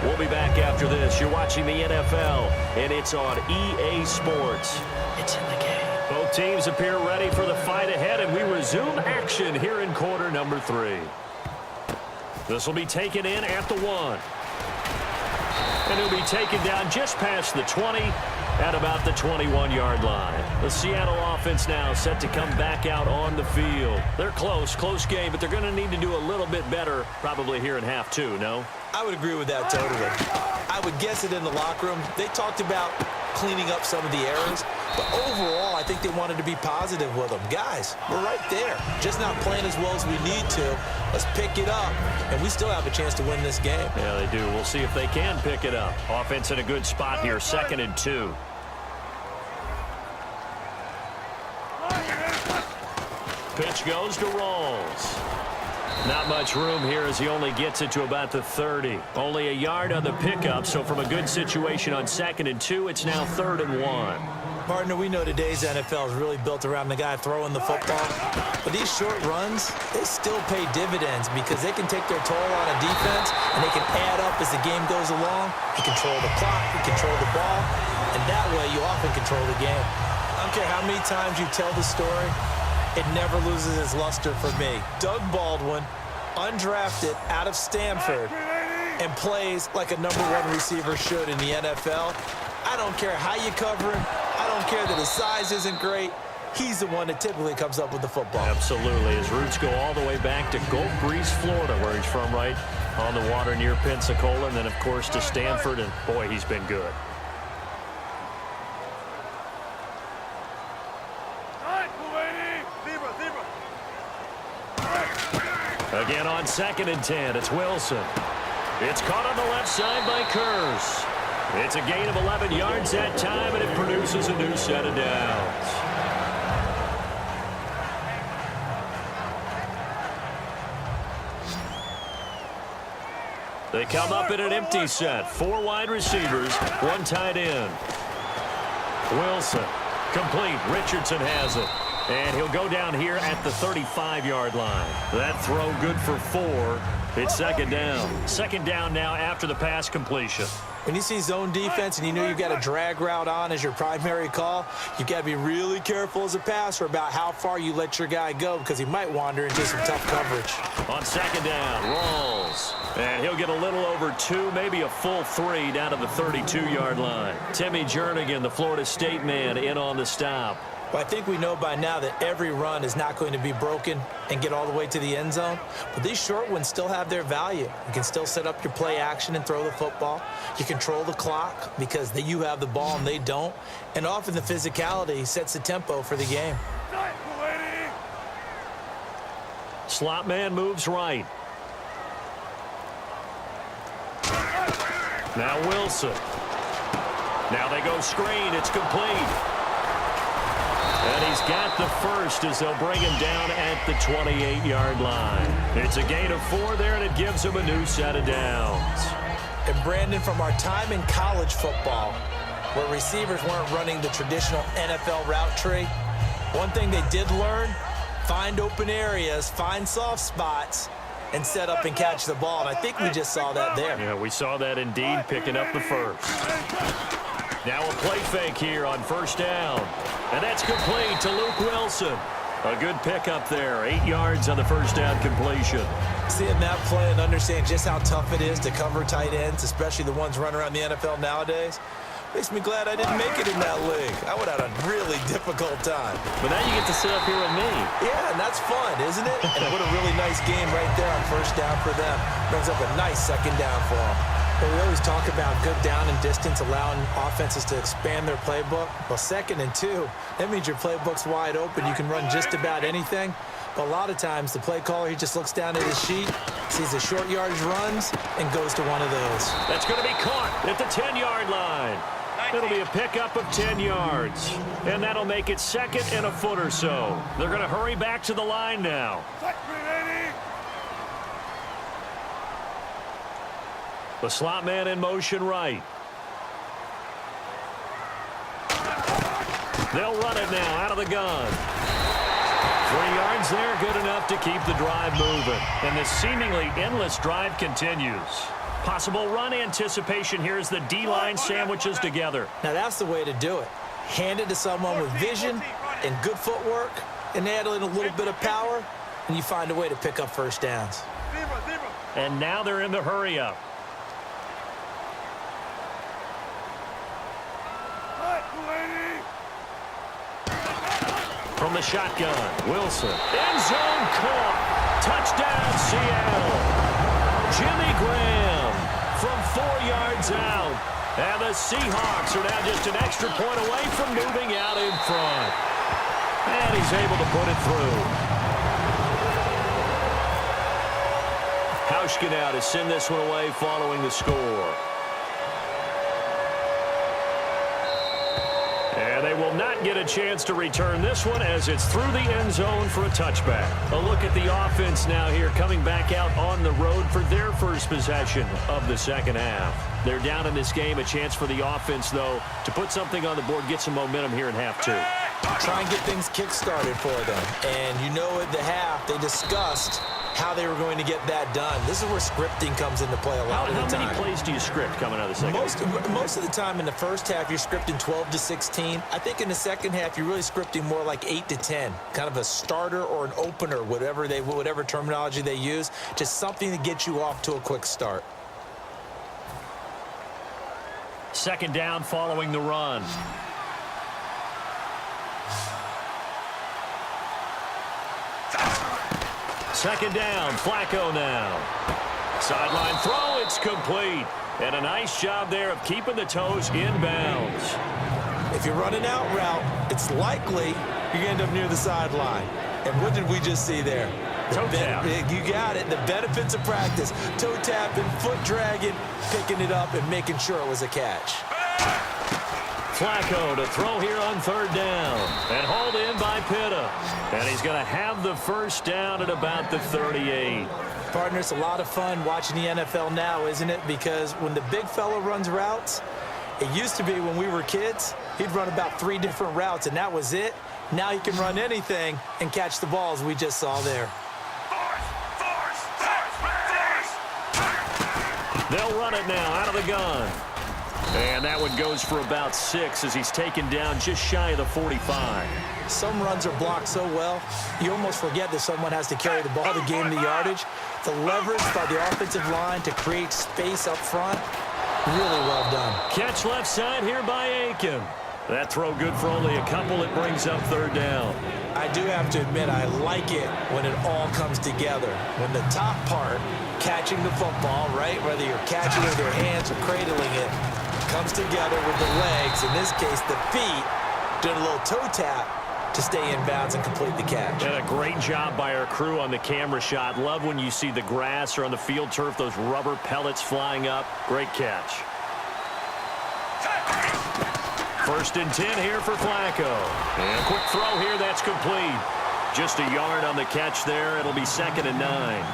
We'll be back after this. You're watching the NFL, and it's on EA Sports. It's in the game. Both teams appear ready for the fight ahead, and we resume action here in quarter number 3. This will be taken in at the 1. And it'll be taken down just past the 20 at about the 21-yard line. The Seattle offense now set to come back out on the field. They're close game, but they're going to need to do a little bit better probably here in half 2, no? I would agree with that totally. I would guess it in the locker room. They talked about cleaning up some of the errors, but overall, I think they wanted to be positive with them. Guys, we're right there. Just not playing as well as we need to. Let's pick it up, and we still have a chance to win this game. Yeah, they do. We'll see if they can pick it up. Offense in a good spot here, 2nd and 2. Pitch goes to Rawls. Not much room here as he only gets it to about the 30. Only a yard on the pickup, so from a good situation on 2nd and 2, it's now 3rd and 1. Partner, we know today's NFL is really built around the guy throwing the football. But these short runs, they still pay dividends because they can take their toll on a defense, and they can add up as the game goes along. You control the clock, you control the ball, and that way you often control the game. I don't care how many times you tell the story, it never loses its luster for me. Doug Baldwin, undrafted out of Stanford, and plays like a #1 receiver should in the NFL. I don't care how you cover him. I don't care that his size isn't great. He's the one that typically comes up with the football. Absolutely. His roots go all the way back to Gulf Breeze, Florida, where he's from, right on the water near Pensacola, and then, of course, to Stanford, and, boy, he's been good. Again on 2nd and 10, it's Wilson. It's caught on the left side by Kurz. It's a gain of 11 yards that time, and it produces a new set of downs. They come up in an empty set. 4 wide receivers, 1 tight end. Wilson, complete. Richardson has it. And he'll go down here at the 35-yard line. That throw good for 4. It's 2nd down. 2nd down now after the pass completion. When you see zone defense and you know you've got a drag route on as your primary call, you've got to be really careful as a passer about how far you let your guy go because he might wander into some tough coverage. On 2nd down, Rawls. And he'll get a little over 2, maybe a full 3 down to the 32-yard line. Timmy Jernigan, the Florida State man, in on the stop. Well, I think we know by now that every run is not going to be broken and get all the way to the end zone. But these short ones still have their value. You can still set up your play action and throw the football. You control the clock because you have the ball and they don't. And often the physicality sets the tempo for the game. Slot man moves right. Now Wilson. Now they go screen. It's complete. And he's got the first as they'll bring him down at the 28-yard line. It's a gain of 4 there, and it gives him a new set of downs. And Brandon, from our time in college football, where receivers weren't running the traditional NFL route tree, one thing they did learn, find open areas, find soft spots, and set up and catch the ball. And I think we just saw that there. Yeah, we saw that indeed, picking up the first. Now a play fake here on 1st down. And that's complete to Luke Wilson. A good pickup there. 8 yards on the 1st down completion. Seeing that play and understand just how tough it is to cover tight ends, especially the ones running around the NFL nowadays, makes me glad I didn't make it in that league. I would have had a really difficult time. But now you get to sit up here with me. Yeah, and that's fun, isn't it? And what a really nice game right there on 1st down for them. Brings up a nice 2nd down for them. But we always talk about good down and distance, allowing offenses to expand their playbook. Well, 2nd and 2, that means your playbook's wide open. You can run just about anything. But a lot of times, the play caller, he just looks down at his sheet, sees the short yardage runs, and goes to one of those. That's going to be caught at the 10-yard line. It'll be a pickup of 10 yards. And that'll make it 2nd and a foot or so. They're going to hurry back to the line now. The slot man in motion right. They'll run it now out of the gun. 3 yards there, good enough to keep the drive moving. And this seemingly endless drive continues. Possible run anticipation here as the D-line sandwiches together. Now, that's the way to do it. Hand it to someone with vision and good footwork, and add in a little bit of power, and you find a way to pick up first downs. And now they're in the hurry-up. From the shotgun, Wilson. End zone caught. Touchdown, Seattle. Jimmy Graham from 4 yards out. And the Seahawks are now just an extra point away from moving out in front. And he's able to put it through. Hauschka now to send this one away following the score. And they will not get a chance to return this one as it's through the end zone for a touchback. A look at the offense now here coming back out on the road for their first possession of the second half. They're down in this game. A chance for the offense, though, to put something on the board, get some momentum here in half two. Try and get things kick-started for them. And you know at the half they discussed how they were going to get that done. This is where scripting comes into play a lot of the time. How many plays do you script coming out of the second half? Most of the time in the first half, you're scripting 12 to 16. I think in the second half, you're really scripting more like 8 to 10. Kind of a starter or an opener, whatever terminology they use. Just something to get you off to a quick start. Second down following the run. Second down, Flacco now. Sideline throw, it's complete. And a nice job there of keeping the toes inbounds. If you're running out route, it's likely you're going to end up near the sideline. And what did we just see there? Toe tap. You got it. The benefits of practice. Toe tapping, foot dragging, picking it up, and making sure it was a catch. Flacco to throw here on third down. And hauled in by Pitta. And he's going to have the first down at about the 38. Partner, it's a lot of fun watching the NFL now, isn't it? Because when the big fella runs routes, it used to be when we were kids, he'd run about 3 different routes, and that was it. Now he can run anything and catch the balls we just saw there. They'll run it now out of the gun. And that one goes for about 6 as he's taken down just shy of the 45. Some runs are blocked so well, you almost forget that someone has to carry the ball to gain the yardage. The leverage by the offensive line to create space up front, really well done. Catch left side here by Aiken. That throw good for only a couple. It brings up third down. I do have to admit, I like it when it all comes together. When the top part, catching the football, right, whether you're catching it with your hands or cradling it, comes together with the legs, in this case the feet, doing a little toe tap to stay in bounds and complete the catch. And a great job by our crew on the camera shot. Love when you see the grass or on the field turf, those rubber pellets flying up. Great catch. First and 10 here for Flacco. And a quick throw here, that's complete. Just a yard on the catch there. It'll be second and 9.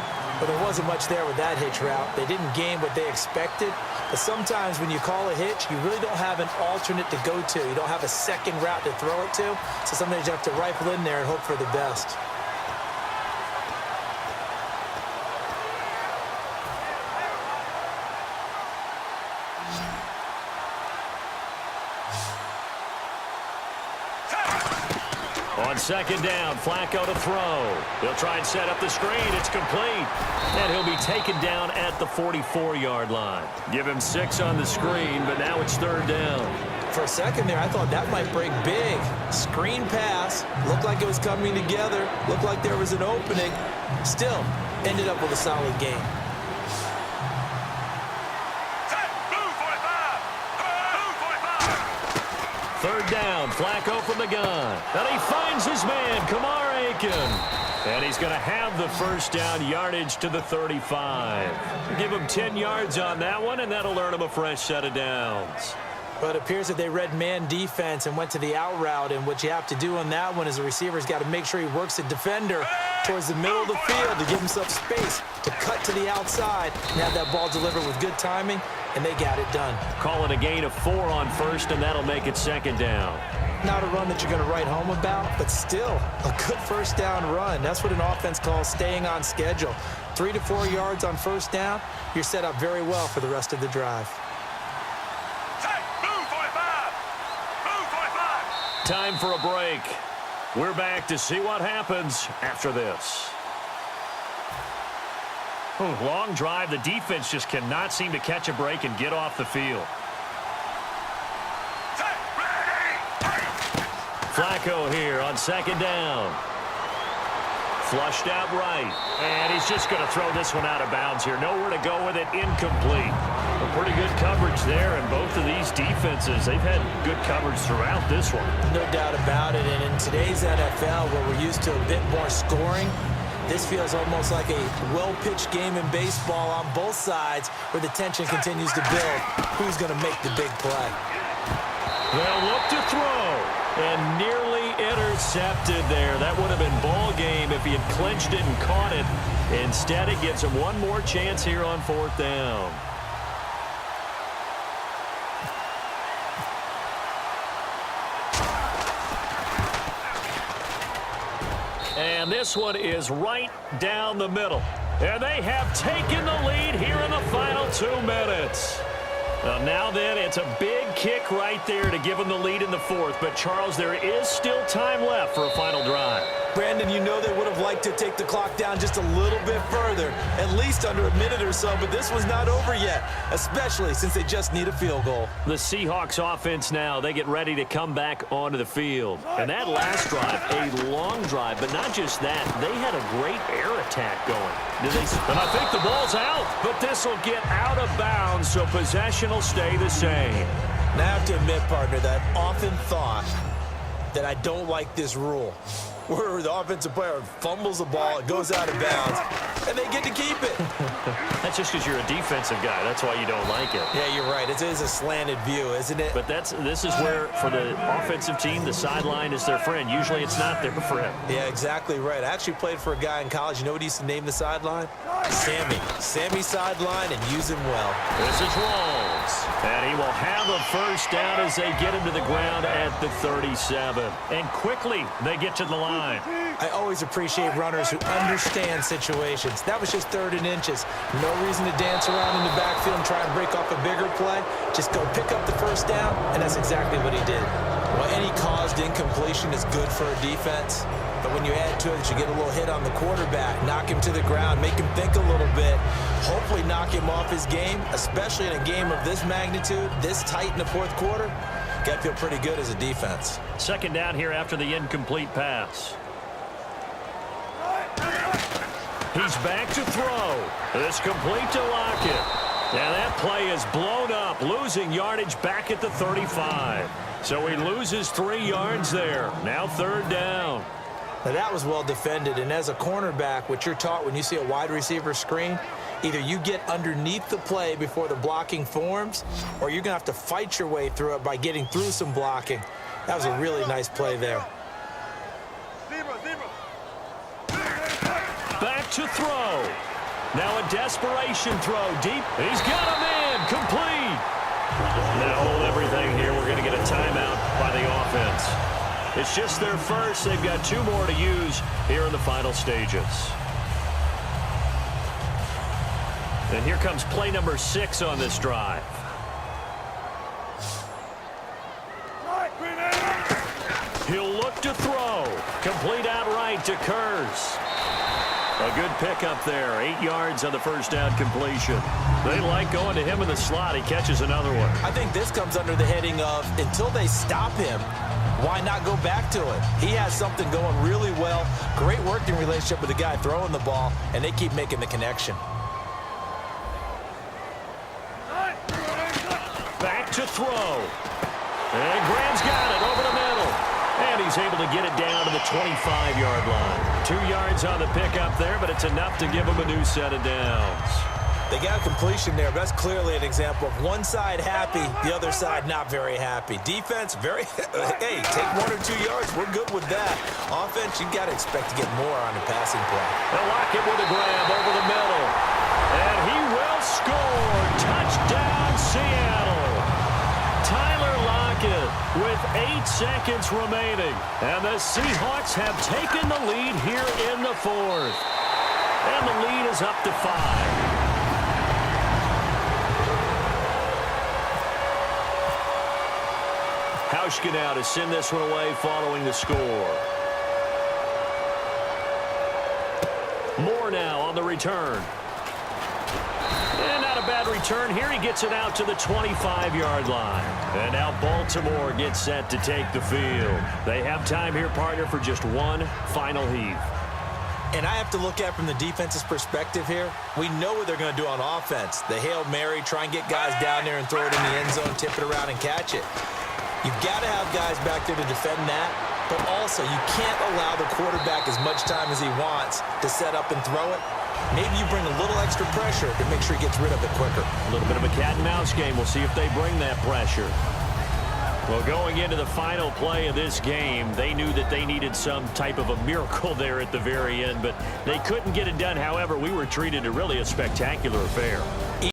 But there wasn't much there with that hitch route. They didn't gain what they expected. But sometimes when you call a hitch, you really don't have an alternate to go to. You don't have a second route to throw it to. So sometimes you have to rifle in there and hope for the best. On second down, Flacco to throw. He'll try and set up the screen. It's complete. And he'll be taken down at the 44-yard line. Give him 6 on the screen, but now it's third down. For a second there, I thought that might break big. Screen pass. Looked like it was coming together. Looked like there was an opening. Still, ended up with a solid game. Third down, Flacco from the gun. And he finds his man, Kamar Aiken. And he's going to have the first down, yardage to the 35. Give him 10 yards on that one, and that'll earn him a fresh set of downs. But it appears that they read man defense and went to the out route. And what you have to do on that one is the receiver's got to make sure he works the defender towards the middle of the field to give himself space to cut to the outside and have that ball delivered with good timing, and they got it done. Call it a gain of 4 on first, and that'll make it second down. Not a run that you're going to write home about, but still a good first down run. That's what an offense calls staying on schedule. 3 to 4 yards on first down, you're set up very well for the rest of the drive. Time for a break. We're back to see what happens after this. Long drive. The defense just cannot seem to catch a break and get off the field. Flacco here on second down. Flushed out right. And he's just going to throw this one out of bounds here. Nowhere to go with it. Incomplete. Pretty good coverage there, and both of these defenses, they've had good coverage throughout this one. No doubt about it, and in today's NFL, where we're used to a bit more scoring, this feels almost like a well-pitched game in baseball on both sides where the tension continues to build. Who's going to make the big play? They'll look to throw, and nearly intercepted there. That would have been ball game if he had clinched it and caught it. Instead, it gives him one more chance here on fourth down. And this one is right down the middle. And they have taken the lead here in the final 2 minutes. Now then, it's a big kick right there to give them the lead in the fourth. But, Charles, there is still time left for a final drive. Brandon, you know they would have liked to take the clock down just a little bit further, at least under a minute or so, but this was not over yet, especially since they just need a field goal. The Seahawks offense now, they get ready to come back onto the field. And that last drive, a long drive, but not just that, they had a great air attack going. And I think the ball's out, but this will get out of bounds, so possession will stay the same. Now I have to admit, partner, that I've often thought that I don't like this rule, where the offensive player fumbles the ball, it goes out of bounds, and they get to keep it. That's just because you're a defensive guy. That's why you don't like it. Yeah, you're right. It is a slanted view, isn't it? But this is where, for the offensive team, the sideline is their friend. Usually it's not their friend. Yeah, exactly right. I actually played for a guy in college. You know what he used to name the sideline? Sammy. Sammy sideline, and use him well. This is Rawls. And he will have a first down as they get him to the ground at the 37. And quickly, they get to the line. I always appreciate runners who understand situations. That was just 3rd and inches. No reason to dance around in the backfield and try and break off a bigger play. Just go pick up the first down, and that's exactly what he did. Well, any caused incompletion is good for a defense. But when you add to it, you get a little hit on the quarterback, knock him to the ground, make him think a little bit, hopefully knock him off his game, especially in a game of this magnitude, this tight in the fourth quarter. Got to feel pretty good as a defense. Second down here after the incomplete pass. He's back to throw. It's complete to Lockett. And that play is blown up, losing yardage back at the 35. So he loses 3 yards there. Now 3rd down. Now that was well defended, and as a cornerback, what you're taught when you see a wide receiver screen, either you get underneath the play before the blocking forms, or you're going to have to fight your way through it by getting through some blocking. That was a really nice play there. Back to throw. Now a desperation throw deep. He's got him in. Complete. Now hold everything here. We're going to get a timeout by the offense. It's just their first. They've got 2 more to use here in the final stages. And here comes play number 6 on this drive. He'll look to throw. Complete outright to Kurz. A good pickup there. 8 yards on the first down completion. They like going to him in the slot. He catches another one. I think this comes under the heading of until they stop him, why not go back to it? He has something going really well. Great working relationship with the guy throwing the ball, and they keep making the connection. Back to throw. And Graham's got it over the middle. And he's able to get it down to the 25-yard line. 2 yards on the pickup there, but it's enough to give him a new set of downs. They got a completion there, but that's clearly an example of one side happy, the other side not very happy. Defense, very, hey, take 1 or 2 yards. We're good with that. Offense, you got to expect to get more on the passing play. They'll lock it with a grab over the middle. And he will score. Touchdown, Seattle. Tyler Lockett with 8 seconds remaining. And the Seahawks have taken the lead here in the fourth. And the lead is up to 5. Hauschka now to send this one away following the score. Moore now on the return. And not a bad return here. He gets it out to the 25-yard line. And now Baltimore gets set to take the field. They have time here, partner, for just one final heave. And I have to look at it from the defense's perspective here. We know what they're going to do on offense. The Hail Mary, try and get guys down there and throw it in the end zone, tip it around and catch it. You've got to have guys back there to defend that, but also you can't allow the quarterback as much time as he wants to set up and throw it. Maybe you bring a little extra pressure to make sure he gets rid of it quicker. A little bit of a cat and mouse game. We'll see if they bring that pressure. Well, going into the final play of this game, they knew that they needed some type of a miracle there at the very end, but they couldn't get it done. However, we were treated to really a spectacular affair.